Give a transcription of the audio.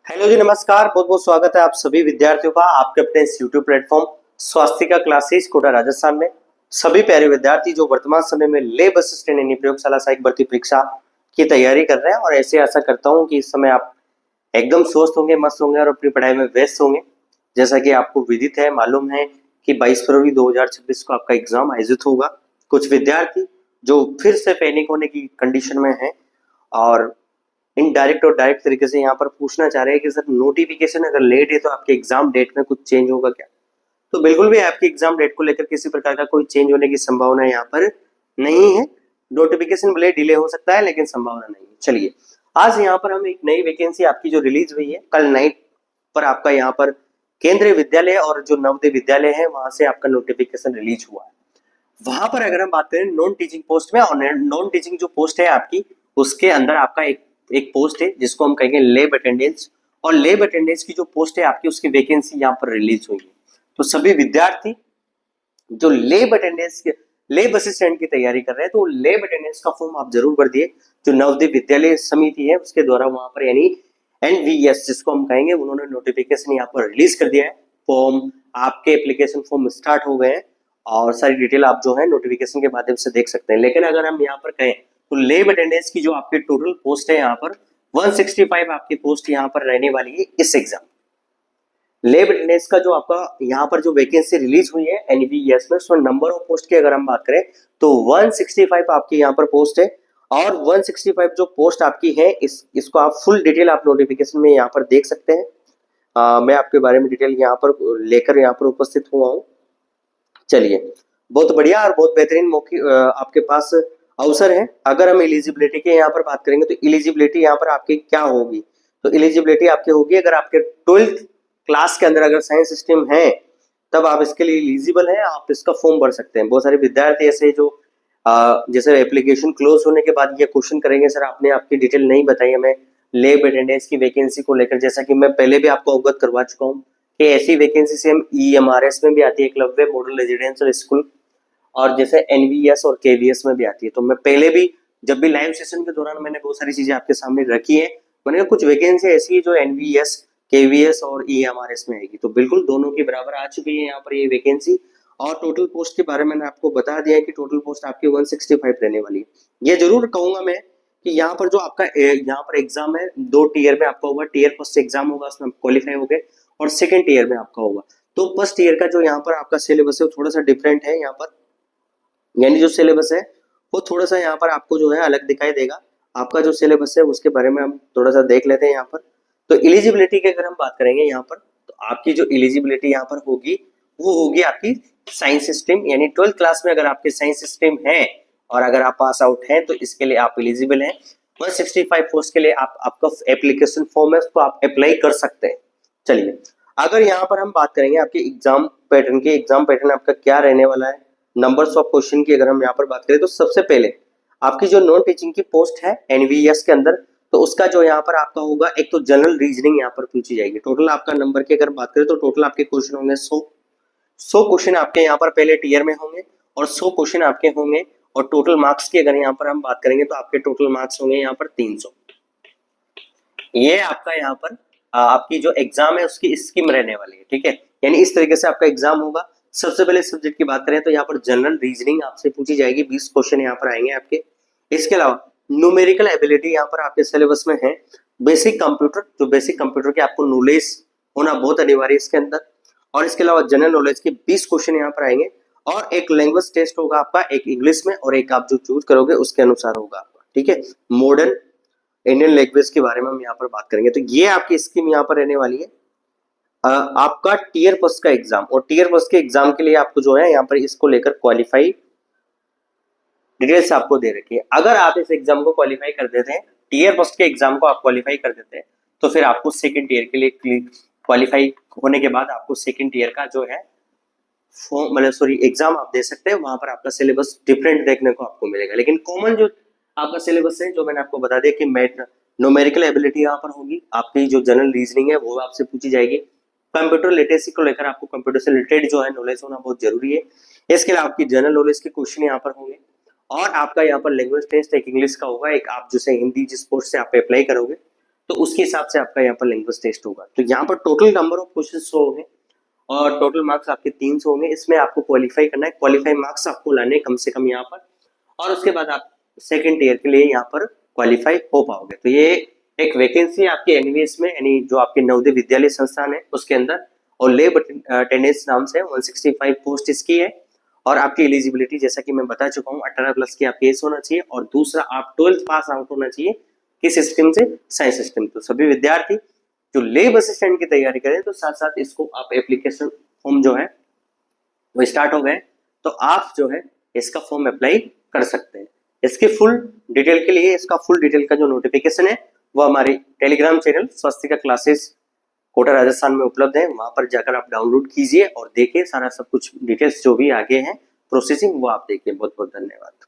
Hello जी, नमस्कार। बहुत बहुत स्वागत है आप सभी विद्यार्थियों का आपके अपने इस YouTube platform Swastika classes Kota Rajasthan में। सभी प्यारे विद्यार्थी जो वर्तमान समय में लेब असिस्टेंट यानी प्रयोगशाला सहायक भर्ती परीक्षा की तैयारी कर रहे हैं, और ऐसे आशा करता हूं कि इस समय आप एकदम स्वस्थ होंगे, मस्त होंगे और अपनी पढ़ाई में व्यस्त होंगे। जैसा कि आपको विदित है, मालूम है कि 22 फरवरी 2026 को आपका एग्जाम आयोजित होगा। कुछ विद्यार्थी जो फिर से पैनिक होने की कंडीशन में है और इनडायरेक्ट और डायरेक्ट तरीके से यहाँ पर पूछना चाह रहे हैं कि सर नोटिफिकेशन अगर लेट है तो आपके एग्जाम डेट में कुछ चेंज होगा क्या। तो बिल्कुल भी आपकी एग्जाम डेट को लेकर किसी प्रकार का कोई चेंज होने की संभावना यहाँ पर नहीं है। नोटिफिकेशन भले डिले हो सकता है लेकिन संभावना नहीं है। चलिए, आज यहाँ पर हम एक नई वैकेंसी आपकी जो रिलीज हुई है कल नाइट पर, आपका यहाँ पर केंद्रीय विद्यालय और जो नवोदय विद्यालय है वहां से आपका नोटिफिकेशन रिलीज हुआ है। वहां पर अगर हम बात करें नॉन टीचिंग पोस्ट में, और नॉन टीचिंग जो पोस्ट है आपकी उसके अंदर आपका एक एक पोस्ट है जिसको हम कहेंगे लेब अटेंडेंस। और लेब अटेंडेंस की जो पोस्ट है आपकी उसकी वैकेंसी यहाँ पर रिलीज हुई है। तो सभी विद्यार्थी जो लेब अटेंडेंस के लेब असिस्टेंट की तैयारी कर रहे हैं तो लेब अटेंडेंस का फॉर्म आप जरूर भर दिए। जो नवोदय विद्यालय समिति है उसके द्वारा वहां पर यानी एनवीएस जिसको हम कहेंगे, उन्होंने नोटिफिकेशन यहाँ पर रिलीज कर दिया है। फॉर्म आपके एप्लीकेशन फॉर्म स्टार्ट हो गए हैं और सारी डिटेल आप जो है नोटिफिकेशन के माध्यम से देख सकते हैं। लेकिन अगर हम यहाँ पर कहें तो लेब अटेंडेंस की जो आपकी टोटल पोस्ट है यहाँ पर 165 आपकी पोस्ट यहाँ पर रहने वाली है इस एग्जाम। लेब अटेंडेंस का जो आपका यहाँ पर जो वैकेंसी रिलीज हुई है एनवीएस में, उसमें नंबर ऑफ पोस्ट की अगर हम बात करें तो 165 आपकी यहाँ पर पोस्ट है। और 165 जो पोस्ट आपकी है इसको आप फुल डिटेल आप नोटिफिकेशन में यहाँ पर देख सकते हैं। मैं आपके बारे में डिटेल यहाँ पर लेकर यहाँ पर उपस्थित हुआ हूँ। चलिए, बहुत बढ़िया और बहुत बेहतरीन मौके आपके पास अवसर है। अगर हम एलिजिबिलिटी के यहाँ पर बात करेंगे तो एलिजिबिलिटी यहाँ पर आपकी क्या होगी, तो एलिजिबिलिटी आपकी होगी अगर आपके 12th क्लास के अंदर अगर साइंस स्ट्रीम है तब आप इसके लिए एलिजिबल हैं, आप इसका फॉर्म भर सकते हैं। बहुत सारे विद्यार्थी ऐसे जो जैसे एप्लीकेशन क्लोज होने के बाद ये क्वेश्चन करेंगे, सर आपने आपकी डिटेल नहीं बताई हमें लेब अटेंडेंस की वैकेंसी को लेकर। जैसा कि मैं पहले भी आपको अवगत करवा चुका हूँ कि ऐसी वैकेंसी सेम ईएमआरएस में भी आती है, एकलव्य मॉडल रेजिडेंशियल स्कूल, और जैसे एनवीएस और केवीएस में भी आती है। तो मैं पहले भी जब भी लाइव सेशन के दौरान मैंने बहुत सारी चीजें आपके सामने रखी है। मैंने कहा कुछ वैकेंसी ऐसी है जो एनवीएस केवीएस और ईएमआरएस में आएगी, तो बिल्कुल दोनों की बराबर आ चुकी है यहाँ पर ये वैकेंसी। और टोटल पोस्ट के बारे में मैंने आपको बता दिया है कि टोटल पोस्ट आपकी 165 रहने वाली है। ये जरूर कहूंगा मैं कि यहाँ पर जो आपका यहाँ पर एग्जाम है 2 टीयर में आपका होगा। टीयर फर्स्ट एग्जाम होगा, उसमें क्वालिफाई हो गए, और सेकंड टीयर में आपका होगा। तो फर्स्ट ईयर का जो यहाँ पर आपका सिलेबस है वो थोड़ा सा डिफरेंट है यहाँ पर, यानी जो सिलेबस है वो थोड़ा सा यहाँ पर आपको जो है अलग दिखाई देगा। आपका जो सिलेबस है उसके बारे में हम थोड़ा सा देख लेते हैं यहाँ पर। तो एलिजिबिलिटी की अगर हम बात करेंगे यहाँ पर, तो आपकी जो एलिजिबिलिटी यहाँ पर होगी वो होगी आपकी साइंस स्ट्रीम, यानी 12th क्लास में अगर आपके साइंस स्ट्रीम है और अगर आप पास आउट हैं तो इसके लिए आप एलिजिबल हैं। 165 पोस्ट के लिए आप आपका एप्लीकेशन फॉर्म है उसको आप अप्लाई कर सकते हैं। चलिए, अगर यहाँ पर हम बात करेंगे आपके एग्जाम पैटर्न की, एग्जाम पैटर्न आपका क्या रहने वाला है, नंबर्स ऑफ क्वेश्चन की अगर हम यहाँ पर बात करें तो सबसे पहले आपकी जो नॉन टीचिंग की पोस्ट है एनवीएस के अंदर, तो उसका जो यहाँ पर आपका होगा एक तो जनरल रीजनिंग यहाँ पर पूछी जाएगी। टोटल आपका नंबर की अगर बात करें तो टोटल आपके क्वेश्चन होंगे 100 क्वेश्चन आपके यहाँ पर पहले टीयर में होंगे, और 100 क्वेश्चन आपके होंगे। और टोटल मार्क्स की अगर यहाँ पर हम बात करेंगे तो आपके टोटल मार्क्स होंगे यहाँ पर 300। ये आपका यहाँ पर आपकी जो एग्जाम है उसकी स्कीम रहने वाली है, ठीक है। यानी इस तरीके से आपका एग्जाम होगा। सबसे पहले सब्जेक्ट की बात करें तो यहाँ पर जनरल रीजनिंग आपसे पूछी जाएगी, 20 क्वेश्चन यहाँ पर आएंगे आपके। इसके अलावा न्यूमेरिकल एबिलिटी यहाँ पर आपके सिलेबस में है। बेसिक कंप्यूटर, जो बेसिक कंप्यूटर के आपको नॉलेज होना बहुत अनिवार्य है इसके अंदर। और इसके अलावा जनरल नॉलेज के 20 क्वेश्चन यहाँ पर आएंगे, और एक लैंग्वेज टेस्ट होगा आपका, एक इंग्लिश में और एक आप जो चूज करोगे उसके अनुसार होगा आपका, ठीक है। मॉडर्न इंडियन लैंग्वेज के बारे में हम यहाँ पर बात करेंगे। तो ये आपकी स्कीम यहाँ पर रहने वाली है। आपका टीयर फर्स्ट का एग्जाम, और टीयर फर्स्ट के एग्जाम के लिए आपको जो है यहाँ पर इसको लेकर क्वालिफाई डिटेल्स आपको दे रखी है। अगर आप इस एग्जाम को क्वालिफाई कर देते हैं, टीयर फर्स्ट के एग्जाम को आप क्वालिफाई कर देते हैं, तो फिर आपको सेकंड टीयर के लिए क्वालिफाई होने के बाद आपको सेकंड टीयर का जो है मतलब सॉरी एग्जाम आप दे सकते हैं। वहां पर आपका सिलेबस डिफरेंट देखने को आपको मिलेगा, लेकिन कॉमन जो आपका सिलेबस है जो मैंने आपको बता दिया कि न्यूमेरिकल एबिलिटी यहाँ पर होगी, आपकी जो जनरल रीजनिंग है वो आपसे पूछी जाएगी। कंप्यूटर लिटरेसी को लेकर आपको कंप्यूटर से रिलेटेड जो है नॉलेज होना बहुत जरूरी है। इसके अलावा आपकी जनरल नॉलेज के क्वेश्चन यहाँ पर होंगे, और आपका यहाँ पर लैंग्वेज टेस्ट एक इंग्लिश का होगा, एक आप जैसे हिंदी जिस पोस्ट से आप अप्लाई करोगे तो उसके हिसाब से आपका यहाँ पर लैंग्वेज टेस्ट होगा। तो यहाँ पर total number of question show होंगे और टोटल मार्क्स आपके 300 होंगे। इसमें आपको क्वालिफाई करना है, क्वालिफाई मार्क्स आपको लाने कम से कम यहाँ पर, और उसके बाद आप सेकेंड ईयर के लिए यहाँ पर क्वालिफाई हो पाओगे। तो ये एक वैकेंसी आपके एनवीएस में, यानी जो आपके नवोदय विद्यालय संस्थान है उसके अंदर, और लेब अटेंडेंस नाम से 165 पोस्ट इसकी है। और आपकी एलिजिबिलिटी जैसा कि मैं बता चुका हूँ 18 प्लस की आपकी एज होना चाहिए, और दूसरा आप 12th पास आउट होना चाहिए किस स्ट्रीम से, साइंस स्ट्रीम। तो सभी विद्यार्थी जो लेब असिस्टेंट की तैयारी करें तो साथ साथ इसको आप एप्लीकेशन फॉर्म जो है वो स्टार्ट हो गए, तो आप जो है इसका फॉर्म अप्लाई कर सकते हैं। इसकी फुल डिटेल के लिए, इसका फुल डिटेल का जो नोटिफिकेशन है वो हमारे टेलीग्राम चैनल स्वास्थ्य क्लासेस कोटा राजस्थान में उपलब्ध है। वहां पर जाकर आप डाउनलोड कीजिए और देखिए सारा सब कुछ डिटेल्स जो भी आगे हैं प्रोसेसिंग, वो आप देखिए। बहुत बहुत धन्यवाद।